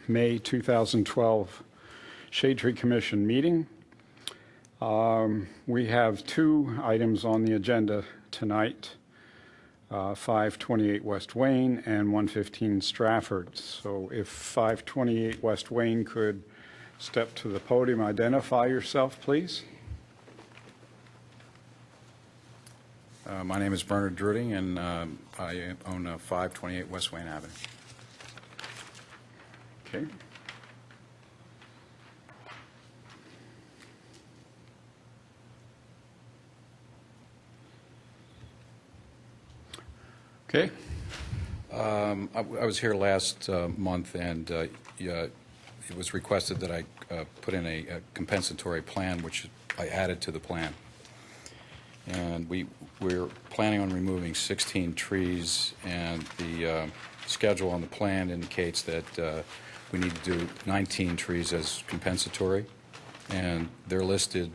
May 2012 Shade Tree Commission meeting. We have two items on the agenda tonight, 528 West Wayne and 115 Stratford. So if 528 West Wayne could step to the podium, identify yourself, please. My name is Bernard Druding, and I own 528 West Wayne Avenue. Okay. Okay. I was here last month, and it was requested that I put in a compensatory plan, which I added to the plan. And we're planning on removing 16 trees, and the schedule on the plan indicates that we need to do 19 trees as compensatory, and they're listed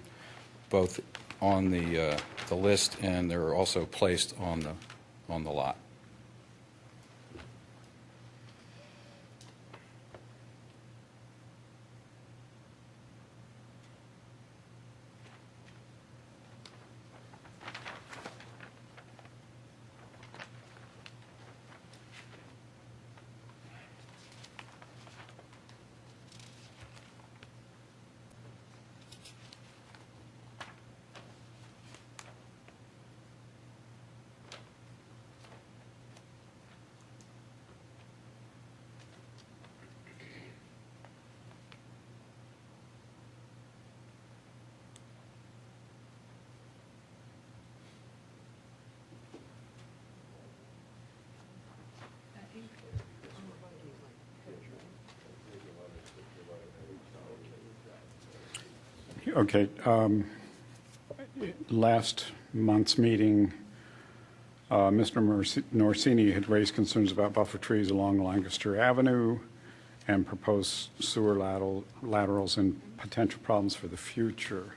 both on the list, and they're also placed on the lot. Okay. Last month's meeting, Mr. Norsini had raised concerns about buffer trees along Lancaster Avenue and proposed sewer laterals and potential problems for the future.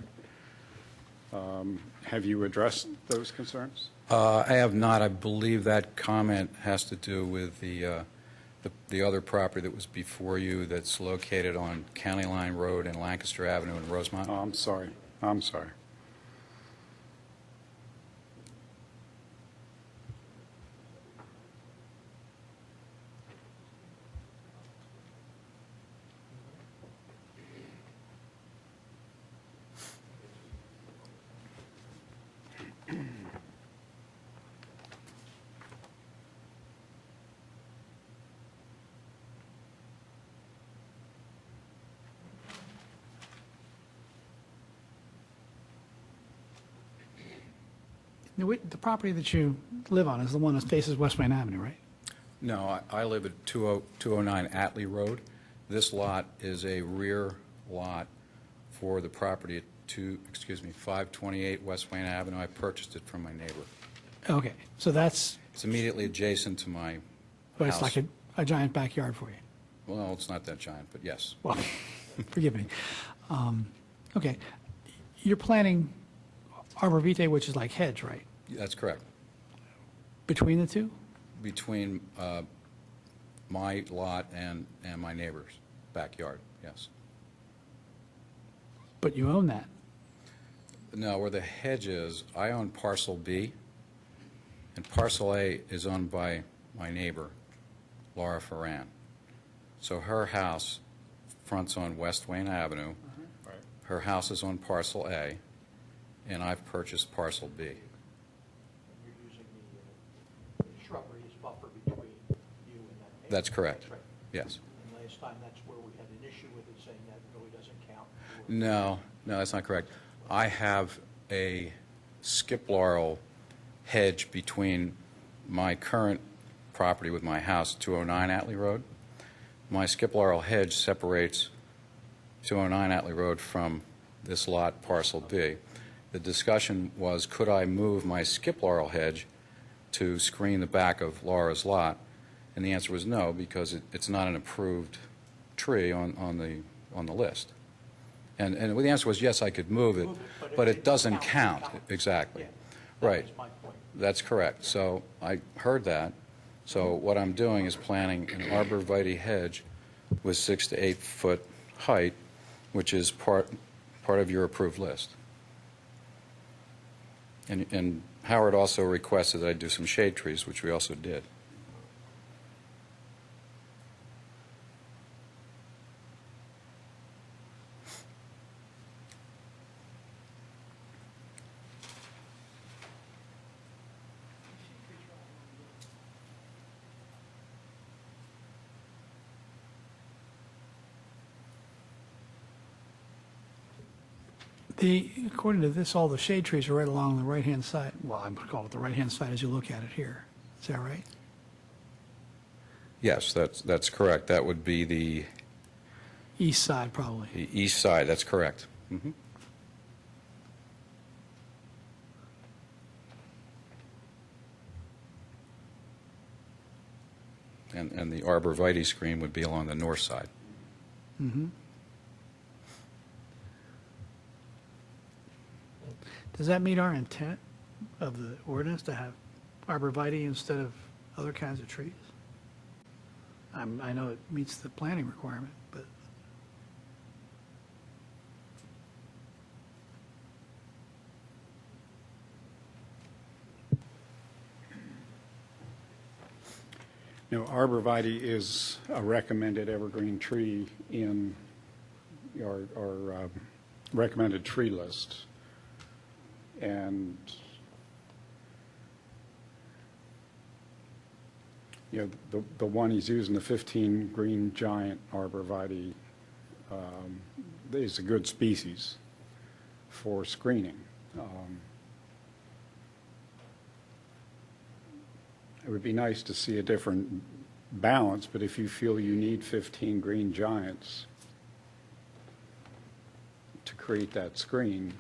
Have you addressed those concerns? I have not. I believe that comment has to do with the other property that was before you that's located on County Line Road and Lancaster Avenue in Rosemont. Oh, I'm sorry. I'm sorry. The property that you live on is the one that faces West Wayne Avenue, right? No, I live at 209 Atlee Road. This lot is a rear lot for the property at 528 West Wayne Avenue. I purchased it from my neighbor. Okay, so it's immediately adjacent to my but house. it's like a giant backyard for you. Well, it's not that giant, but yes. Well, forgive me. Okay, you're planting arbor vitae, which is like hedge, right? That's correct. Between the two? Between my lot and my neighbor's backyard, yes. But you own that. No, where the hedge is, I own parcel B, and parcel A is owned by my neighbor, Laura Ferran. So her house fronts on West Wayne Avenue. Right. Her house is on parcel A, and I've purchased parcel B. You're using the shrubbery as buffer between you and that neighbor. That's correct. That's right. Yes. And last time, that's where we had an issue with it, saying that really doesn't count. No, that's not correct. I have a skip laurel hedge between my current property with my house, 209 Atlee Road. My skip laurel hedge separates 209 Atlee Road from this lot, parcel B. The discussion was, could I move my skip laurel hedge to screen the back of Laura's lot? And the answer was no, because it's not an approved tree on the list. And the answer was yes, I could move it, but it doesn't count. Exactly. Yeah, Right. that was my point. That's correct. So I heard that. So what I'm doing is planting an arborvitae hedge with 6 to 8 foot height, which is part of your approved list. And Howard also requested that I do some shade trees, which we also did. According to this, all the shade trees are right along the right-hand side. Well, I'm going to call it the right-hand side as you look at it here. Is that right? Yes, that's correct. That would be the East side, probably. east side. That's correct. Mhm. And the arborvitae screen would be along the north side. Mm-hmm. Does that meet our intent of the ordinance to have arborvitae instead of other kinds of trees? I know it meets the planning requirement, but No, arborvitae is a recommended evergreen tree in our recommended tree list. And, you know, the one he's using, the 15 green giant arborvitae, is a good species for screening. It would be nice to see a different balance, but if you feel you need 15 green giants to create that screen,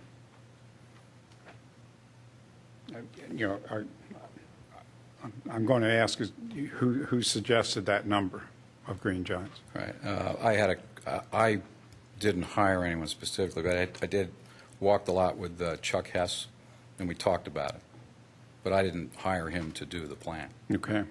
you know, I'm going to ask who suggested that number of green giants? Right. I didn't hire anyone specifically, but I did walk the lot with Chuck Hess, and we talked about it. But I didn't hire him to do the plan. Okay.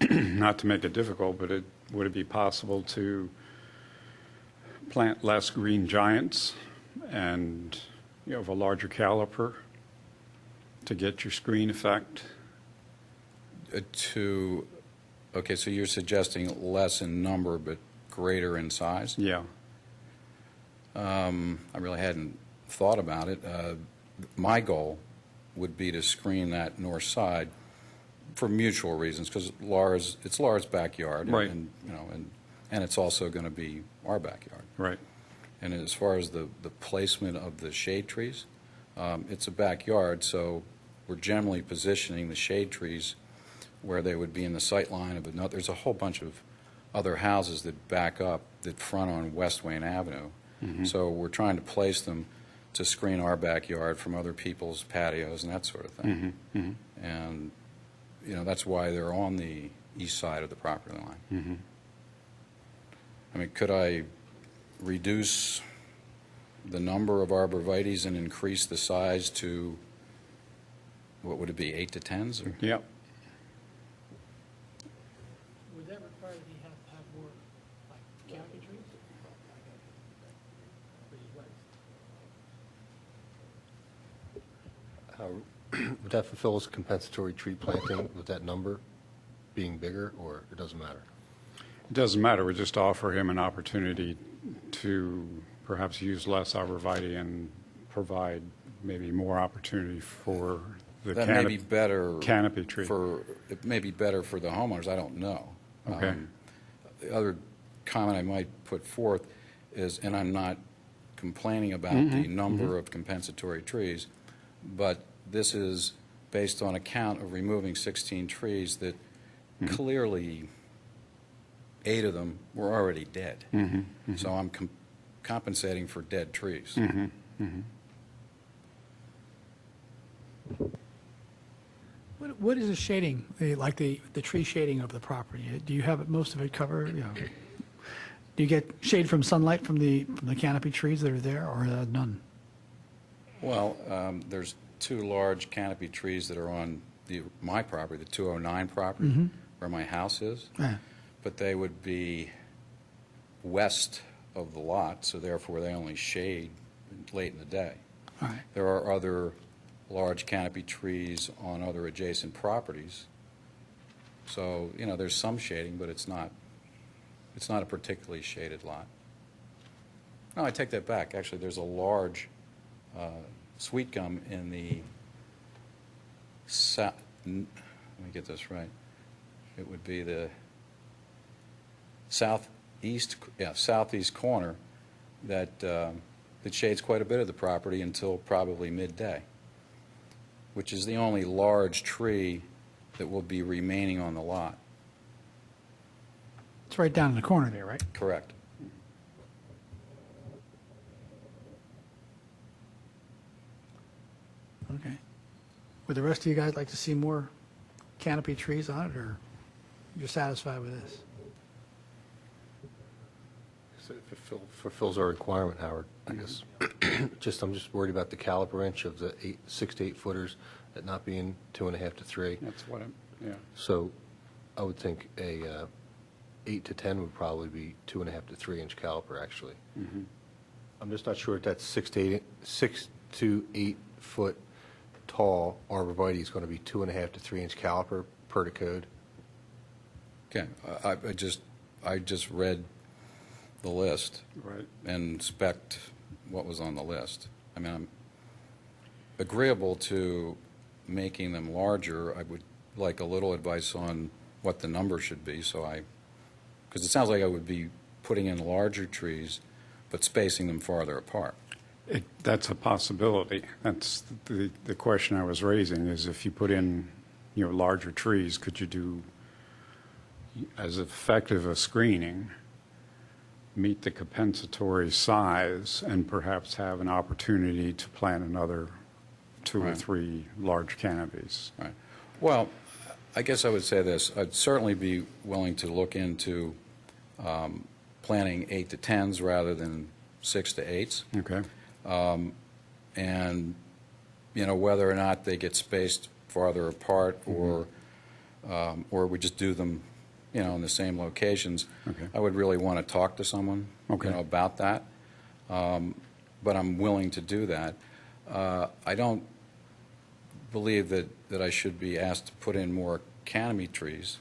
Not to make it difficult, but would it be possible to plant less green giants and, you know, of a larger caliper to get your screen effect? Okay, so you're suggesting less in number but greater in size? Yeah. I really hadn't thought about it. My goal would be to screen that north side for mutual reasons, because it's Laura's backyard, Right. and you know, and it's also going to be our backyard. Right. And as far as the placement of the shade trees, it's a backyard, so we're generally positioning the shade trees where they would be in the sight line of another. There's a whole bunch of other houses that back up, that front on West Wayne Avenue. Mm-hmm. So we're trying to place them to screen our backyard from other people's patios and that sort of thing. Mm-hmm. Mm-hmm. And, you know, that's why they're on the east side of the property line. Mm-hmm. I mean, could I reduce the number of arborvitaes and increase the size to, what would it be, 8 to 10s? Or? Yep. Would that require that he have more, like, canopy trees? Would that fulfill as compensatory tree planting with that number being bigger, or it doesn't matter? It doesn't matter. We just offer him an opportunity to perhaps use less arborvitae and provide maybe more opportunity for the That may be better canopy tree. It may be better for the homeowners. I don't know. Okay. The other comment I might put forth is, and I'm not complaining about Mm-hmm. the number of compensatory trees, but this is based on a count of removing 16 trees that Mm-hmm. clearly 8 of them were already dead. Mm-hmm. So I'm compensating for dead trees. Mm-hmm. Mm-hmm. what is the shading, like the tree shading of the property? Do you have most of it covered? You know, do you get shade from sunlight from the canopy trees that are there, or none? Well, there's two large canopy trees that are on my property, the 209 property, where my house is, Yeah. but they would be west of the lot, so therefore they only shade late in the day. All right. There are other large canopy trees on other adjacent properties, so, there's some shading, but it's not a particularly shaded lot. No, I take that back. Actually, there's a large sweet gum in the let me get this right. It would be the southeast corner that shades quite a bit of the property until probably midday, which is the only large tree that will be remaining on the lot. It's right down in the corner there, right? Correct. Okay. Would the rest of you guys like to see more canopy trees on it, or you're satisfied with this? So if it fulfills our requirement, Howard, I guess. I'm just worried about the caliper inch of the 6 to 8 footers, that not being 2.5 to 3. That's what yeah. So I would think a 8 to 10 would probably be 2.5 to 3 inch caliper, actually. I'm just not sure if that 6 to 8 foot tall arborvitae is going to be 2.5 to 3 inch caliper per the code. Okay, I just read the list Right. and spec'd what was on the list. I mean, I'm agreeable to making them larger. I would like a little advice on what the number should be, because it sounds like I would be putting in larger trees, but spacing them farther apart. That's a possibility. That's the question I was raising, is if you put in, larger trees, could you do as effective a screening, meet the compensatory size, and perhaps have an opportunity to plant another 2 or Right. 3 large canopies? Right. Well, I guess I would say this. I'd certainly be willing to look into planting 8 to 10s rather than 6 to 8s. Okay. And, whether or not they get spaced farther apart or we just do them, in the same locations. Okay. I would really want to talk to someone, Okay. about that. But I'm willing to do that. I don't believe that I should be asked to put in more canopy trees.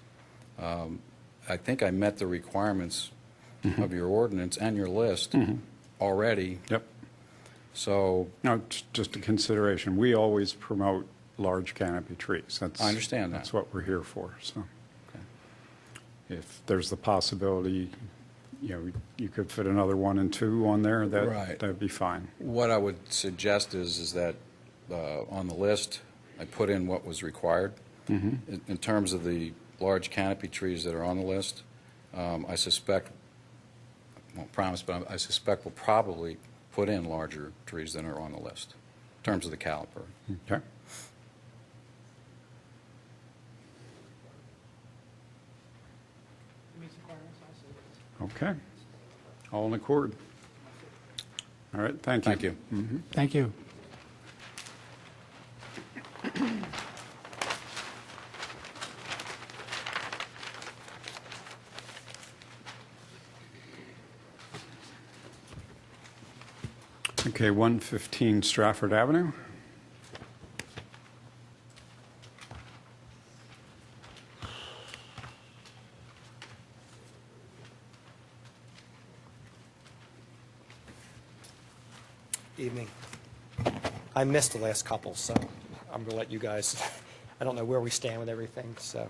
I think I met the requirements of your ordinance and your list already. Yep. So No, just a consideration. We always promote large canopy trees. I understand that. That's what we're here for, so. Okay. If there's the possibility, you could fit another 1 and 2 on there, Right. that'd be fine. what I would suggest is that on the list, I put in what was required. In terms of the large canopy trees that are on the list, I suspect, I won't promise, but I suspect we'll probably put in larger trees than are on the list, in terms of the caliper. Okay. Okay. All in accord? All right, thank you. Thank you. Thank you. Okay, 115 Stratford Avenue. Evening. I missed the last couple, so I'm going to let you guys, I don't know where we stand with everything, so.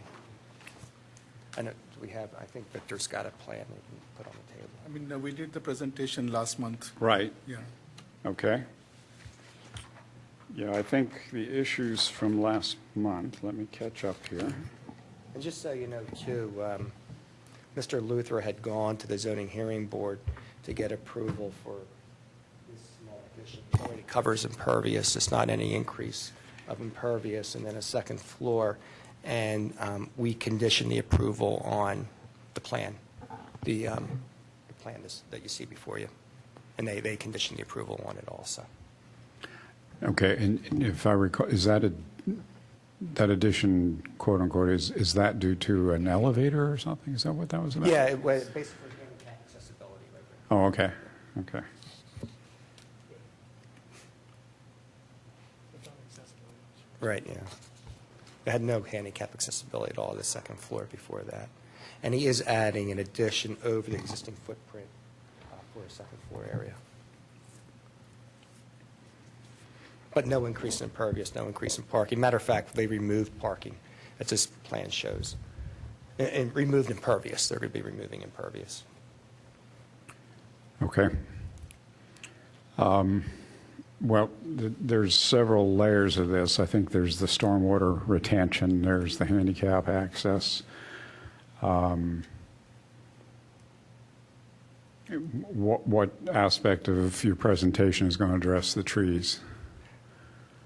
I know I think Victor's got a plan that he can put on the table. I mean, we did the presentation last month. Right, Yeah. okay. Yeah, I think the issues from last month, let me catch up here. And just so you know, too, Mr. Luther had gone to the zoning hearing board to get approval for this small addition. It already covers impervious. It's not any increase of impervious, and then a second floor. And we conditioned the approval on the plan, the plan that you see before you. And they conditioned the approval on it also. Okay, and if I recall, is that that addition, quote unquote, is that due to an elevator or something? Is that what that was about? Yeah, it was basically handicap accessibility right there. Oh, okay, okay. Right, yeah. It had no handicap accessibility at all, the second floor before that. And he is adding an addition over the existing footprint for a second floor area. But no increase in impervious, no increase in parking. Matter of fact, they removed parking, as this plan shows. And removed impervious. They're going to be removing impervious. Okay. Well, there's several layers of this. I think there's the stormwater retention, there's the handicap access. What aspect of your presentation is going to address the trees?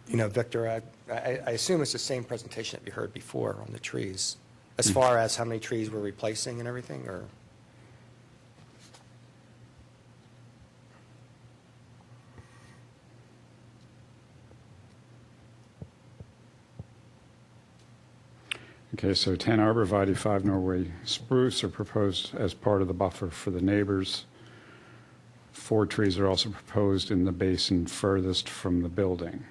You know, Victor, I assume it's the same presentation that you heard before on the trees, as far as how many trees we're replacing and everything, or? Okay, so 10 arborvitae, 5 Norway spruce are proposed as part of the buffer for the neighbors. 4 trees are also proposed in the basin furthest from the building.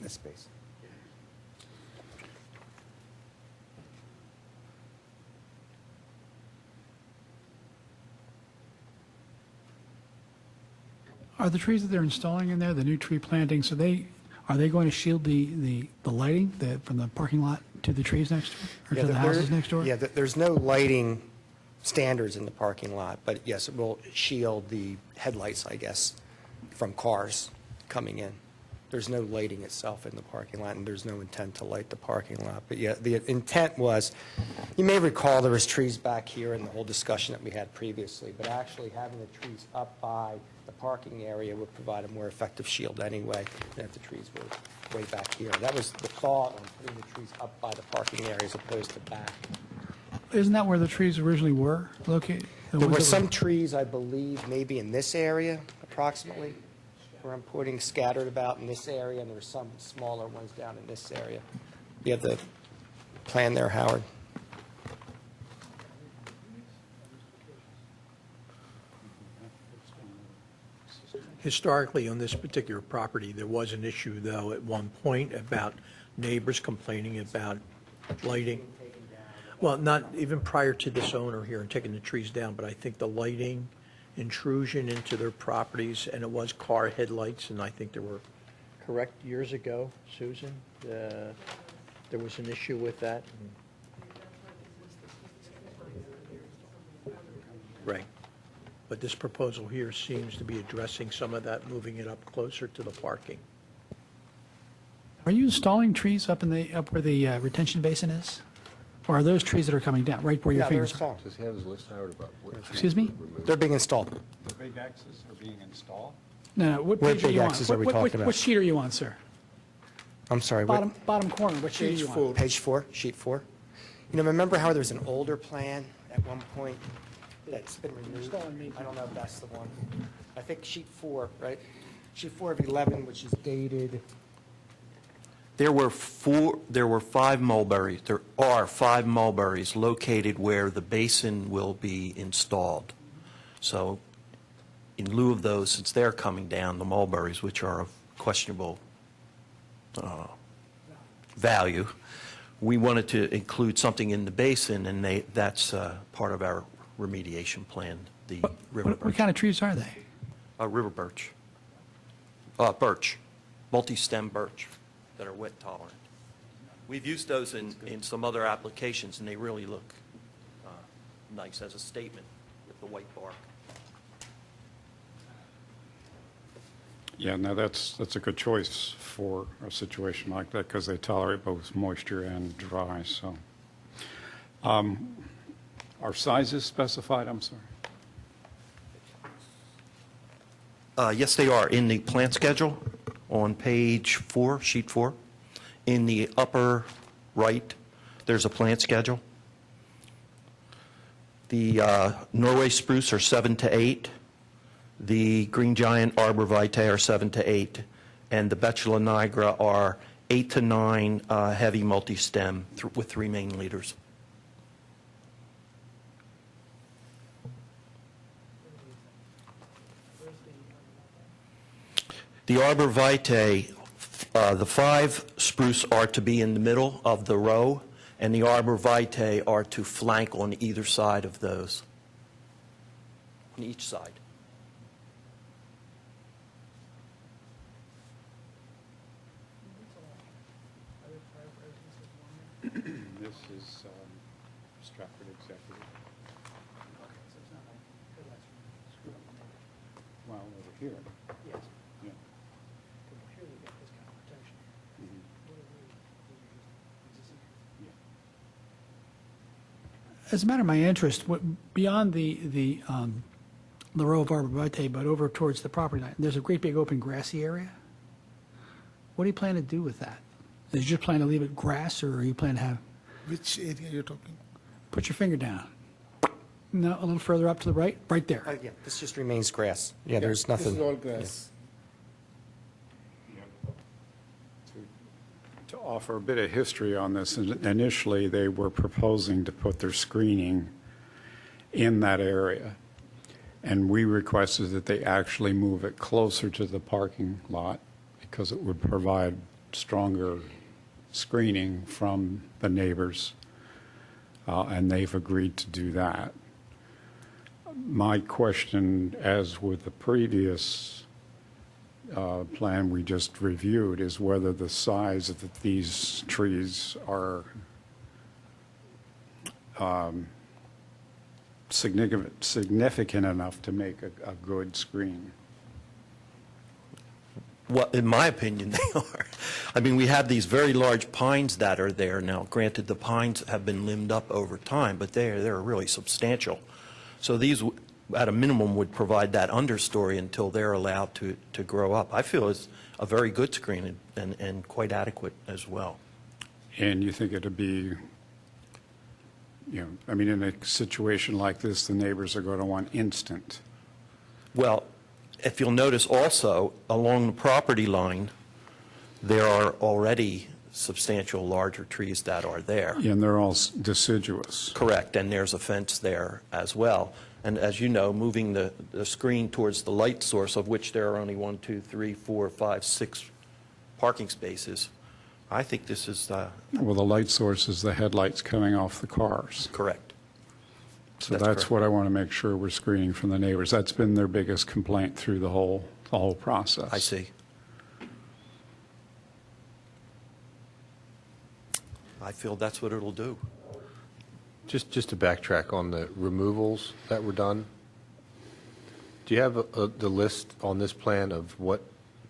This space. Are the trees that they're installing in there, the new tree plantings, are they going to shield the lighting from the parking lot to the trees next door, or to the houses next door? Yeah, there's no lighting standards in the parking lot, but yes, it will shield the headlights, I guess, from cars coming in. There's no lighting itself in the parking lot, and there's no intent to light the parking lot. But yeah, the intent was, you may recall there was trees back here in the whole discussion that we had previously, but actually having the trees up by the parking area would provide a more effective shield anyway than if the trees were way back here. That was the thought on putting the trees up by the parking area as opposed to back. Isn't that where the trees originally were located? There were some trees, I believe, maybe in this area approximately, where I'm pointing scattered about in this area, and there were some smaller ones down in this area. You have the plan there, Howard? Historically, on this particular property, there was an issue, though, at one point about neighbors complaining about lighting. Well, not even prior to this owner here and taking the trees down, but I think the lighting intrusion into their properties, and it was car headlights, and I think there were, correct, years ago, Susan, there was an issue with that. Right. But this proposal here seems to be addressing some of that, moving it up closer to the parking. Are you installing trees up where the retention basin is? Or are those trees that are coming down, right where your Yeah, they're fingers are? installed. Does he have his list, Howard, about what? Excuse me? They're being installed. The big X's are being installed? No, what What page are big you on? axes are we talking about? What sheet are you on, sir? I'm sorry, what? Bottom corner, what sheet are you on? Page 4, sheet 4. You know, remember how there was an older plan at one point that's been removed? I don't know if that's the one. I think sheet 4, right? Sheet 4 of 11, which is dated. There were 5 mulberries. There are 5 mulberries located where the basin will be installed. So in lieu of those, since they're coming down, the mulberries, which are of questionable value, we wanted to include something in the basin, and that's part of our remediation plan, the river What birch. kind of trees are they? River birch. Birch, multi-stem birch that are wet tolerant. We've used those in some other applications, and they really look nice as a statement with the white bark. Yeah, no, that's a good choice for a situation like that because they tolerate both moisture and dry, so. Are sizes specified, I'm sorry? Yes, they are. In the plant schedule on page 4, sheet 4, in the upper right, there's a plant schedule. The Norway spruce are 7 to 8. The green giant arborvitae are 7 to 8. and the Betula nigra are 8 to 9 heavy multi-stem with 3 main leaders. The arborvitae, the 5 spruce are to be in the middle of the row, and the arborvitae are to flank on either side of those, on each side. This is Stratford Executive. Well, over here. Yes. Yeah. Here we got this kind of protection. As a matter of my interest, beyond the row of arborvitae, but over towards the property line, there's a great big open grassy area. What do you plan to do with that? Is you just plan to leave it grass, or are you plan to have, Which area you're talking? put your finger down? No, a little further up to the right? Right there. Yeah, this just remains grass. Yeah, there's nothing. This is all grass. To offer a bit of history on this, initially, they were proposing to put their screening in that area, and we requested that they actually move it closer to the parking lot because it would provide stronger screening from the neighbors, and they've agreed to do that. My question, as with the previous plan we just reviewed, is whether the size of these trees are significant enough to make a good screen. Well, in my opinion, they are. I mean, we have these very large pines that are there now. Granted, the pines have been limbed up over time, but they're really substantial. So these, at a minimum, would provide that understory until they're allowed to grow up. I feel it's a very good screen and quite adequate as well. And you think it'd be, I mean, in a situation like this, the neighbors are going to want instant. Well, if you'll notice also, along the property line, there are already substantial larger trees that are there. And they're all deciduous. Correct, and there's a fence there as well. And as you know, moving the screen towards the light source, of which there are only 1, 2, 3, 4, 5, 6 parking spaces, I think this is Well, the light source is the headlights coming off the cars. correct. So That's that's correct. what I want to make sure we're screening from the neighbors. That's been their biggest complaint through the whole process. I see. I feel that's what it'll do. Just to backtrack on the removals that were done, do you have the list on this plan of what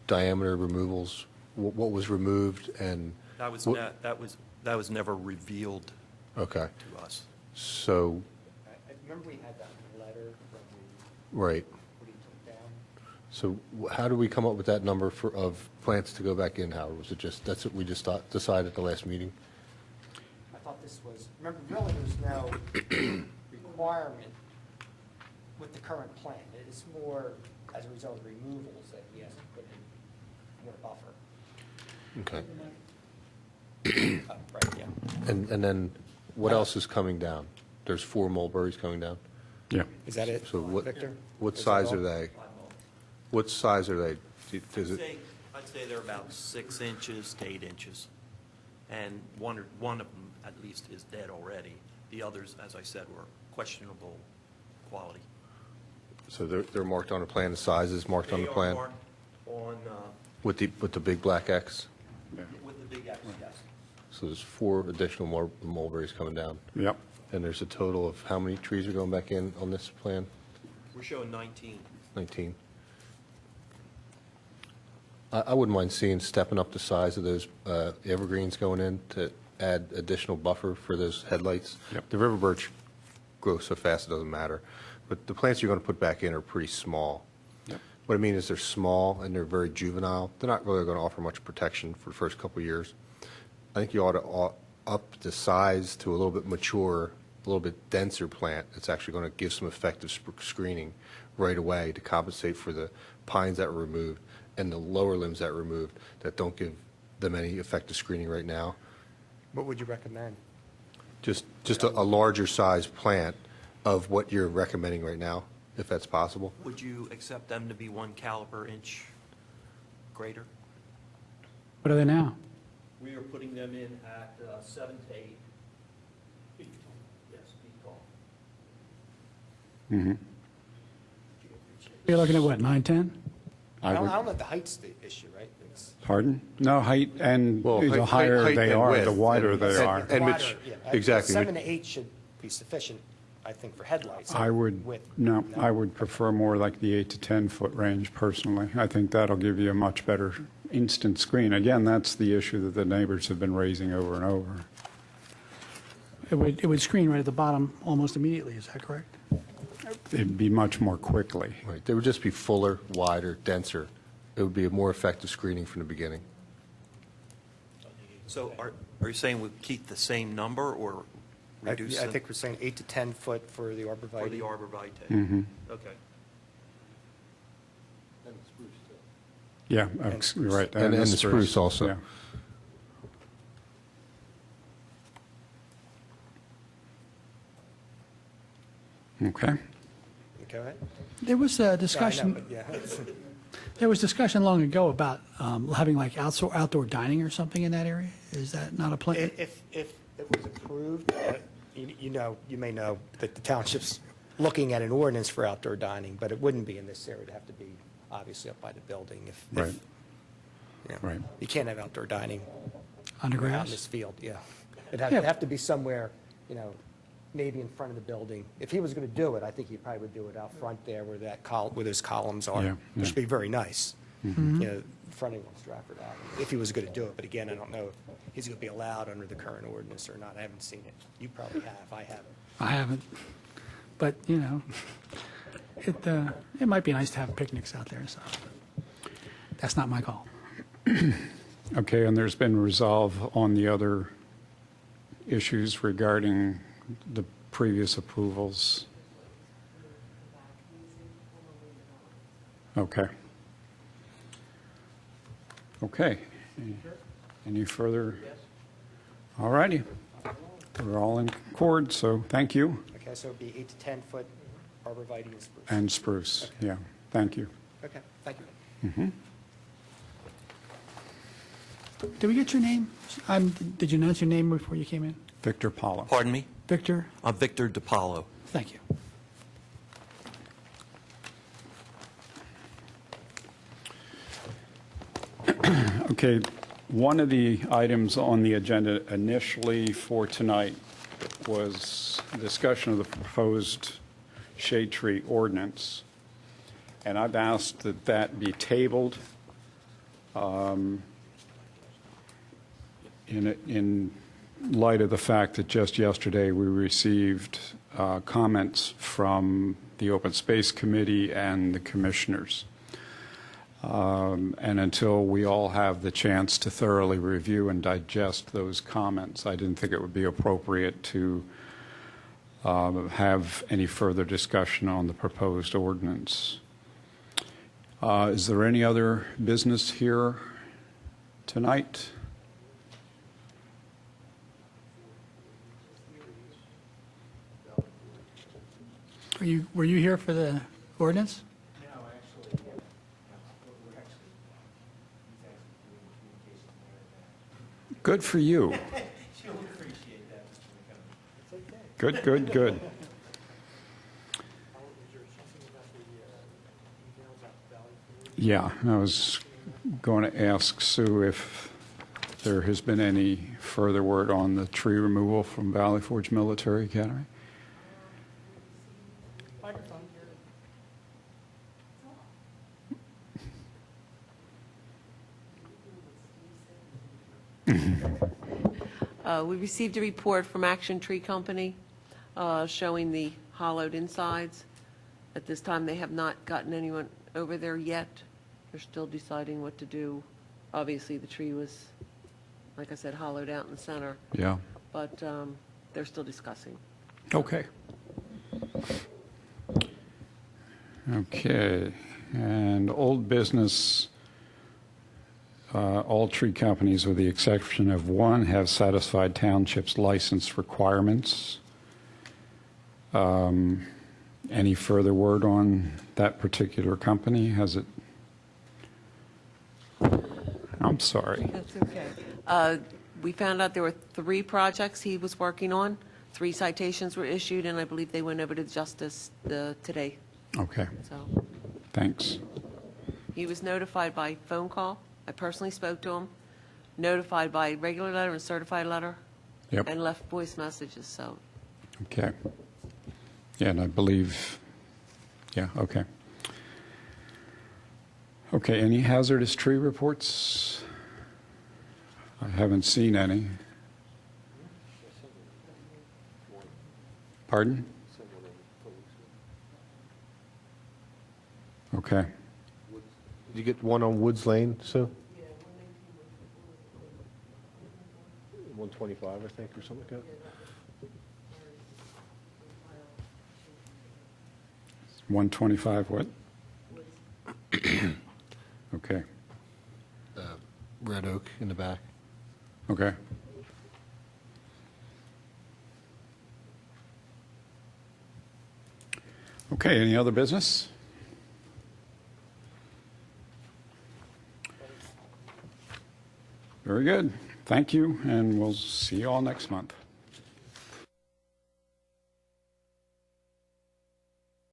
diameter removals, what was removed and? That was what- that was never revealed Okay, to us. so, I remember we had that letter from right. what he took down. So how do we come up with that number of plants to go back in, Howard? Was it just, that's what we just decided at the last meeting? I thought this was, remember, really, there's no requirement with the current plan. It's more as a result of removals that he has to put in more buffer. Okay. Right, yeah. And then what else is coming down? There's 4 mulberries coming down? Yeah. Is that it, So what, Victor? what Is that size all? are they? What size are they? Is it, I'd say they're about 6 inches to 8 inches. And one of them, at least, is dead already. The others, as I said, were questionable quality. so they're marked on the plan, the size is marked on the plan? They are marked on, With the big black X? with the big X, yes. So there's 4 additional mulberries coming down. Yep. And there's a total of how many trees are going back in on this plan? We're showing 19. 19. I wouldn't mind seeing stepping up the size of those evergreens going in to add additional buffer for those headlights. Yep. The river birch grows so fast it doesn't matter, but the plants you're going to put back in are pretty small. Yep. What I mean is they're small and they're very juvenile. They're not really going to offer much protection for the first couple of years. I think you ought to up the size to a little bit mature, a little bit denser plant that's actually going to give some effective screening right away to compensate for the pines that were removed and the lower limbs that are removed that don't give them any effective screening right now. What would you recommend? Just a larger size plant of what you're recommending right now, if that's possible. Would you accept them to be 1 caliper inch greater? What are they now? We are putting them in at 7 to 8 feet tall. Yes, feet tall. You're looking at what, 9, 10? I I would, don't know if the height's the issue, right? It's pardon? No, height, and Well, the height- higher height they and are, width, the wider and- they and- are. and wider, Mitch- yeah. exactly. 7 to 8 should be sufficient, I think, for headlights. I would, Width, no, I would prefer more like the 8 to 10-foot range personally. I think that'll give you a much better instant screen. Again, that's the issue that the neighbors have been raising over and over. It would screen right at the bottom almost immediately, is that correct? It'd be much more quickly. Right, they would just be fuller, wider, denser. It would be a more effective screening from the beginning. So are you saying we keep the same number or reduce I it think we're saying 8 to 10 foot for the arborvitae. for the arborvitae? Mm-hmm. Okay. Yeah, you're right. And the spruce also. Yeah. Okay. Go ahead. There was a Yeah, I know, discussion, but yeah. there was discussion long ago about having like outdoor dining or something in that area. Is that not a plan? If it was approved, you may know that the township's looking at an ordinance for outdoor dining, but it wouldn't be in this area. It'd have to be obviously up by the building. Right. Right. You can't have outdoor dining On the out in grass? this field, yeah. It'd Yeah. have to be somewhere, maybe in front of the building. If he was going to do it, I think he probably would do it out front there where where those columns are, Yeah, which yeah. would be very nice. Fronting on Stratford Avenue, if he was going to do it. But again, I don't know if he's going to be allowed under the current ordinance or not. I haven't seen it. You probably have. I haven't. I haven't. But, it might be nice to have picnics out there, so that's not my call. Okay, and there's been resolve on the other issues regarding the previous approvals? Okay. Okay. Any further? All righty. We're all in accord, so thank you. Okay, so it'd be 8 to 10 foot arborvitae and spruce. And spruce, yeah, thank you. Okay, thank you. Did we get your name? Did you announce your name before you came in? Victor Paulo. Pardon me? Victor? I'm Victor DiPaolo. Thank you. Okay, one of the items on the agenda initially for tonight was discussion of the proposed shade tree ordinance. And I've asked that that be tabled in light of the fact that just yesterday we received comments from the Open Space Committee and the commissioners. And until we all have the chance to thoroughly review and digest those comments, I didn't think it would be appropriate to have any further discussion on the proposed ordinance. Is there any other business here tonight? Were you here for the ordinance? Good for you. Good, good, good. Yeah, I was going to ask Sue if there has been any further word on the tree removal from Valley Forge Military Academy. We received a report from Action Tree Company showing the hollowed insides. At this time, they have not gotten anyone over there yet. They're still deciding what to do. Obviously, the tree was, like I said, hollowed out in the center, Yeah. but they're still discussing. Okay. Okay. And old business, all tree companies, with the exception of one, have satisfied Township's license requirements. Any further word on that particular company? Has it? I'm sorry. That's okay. We found out there were 3 projects he was working on. 3 citations were issued, and I believe they went over to justice today. Okay, So thanks. he was notified by phone call. I personally spoke to him, notified by regular letter and certified letter, Yep. and left voice messages, so. Okay. Yeah, and I believe, yeah, okay. Okay, any hazardous tree reports? I haven't seen any. Pardon? Okay. Did you get one on Woods Lane, Sue? 125, I think, or something like that? 125 what? Okay, Red Oak in the back. okay. Okay, any other business? Very good. Thank you, and we'll see you all next month.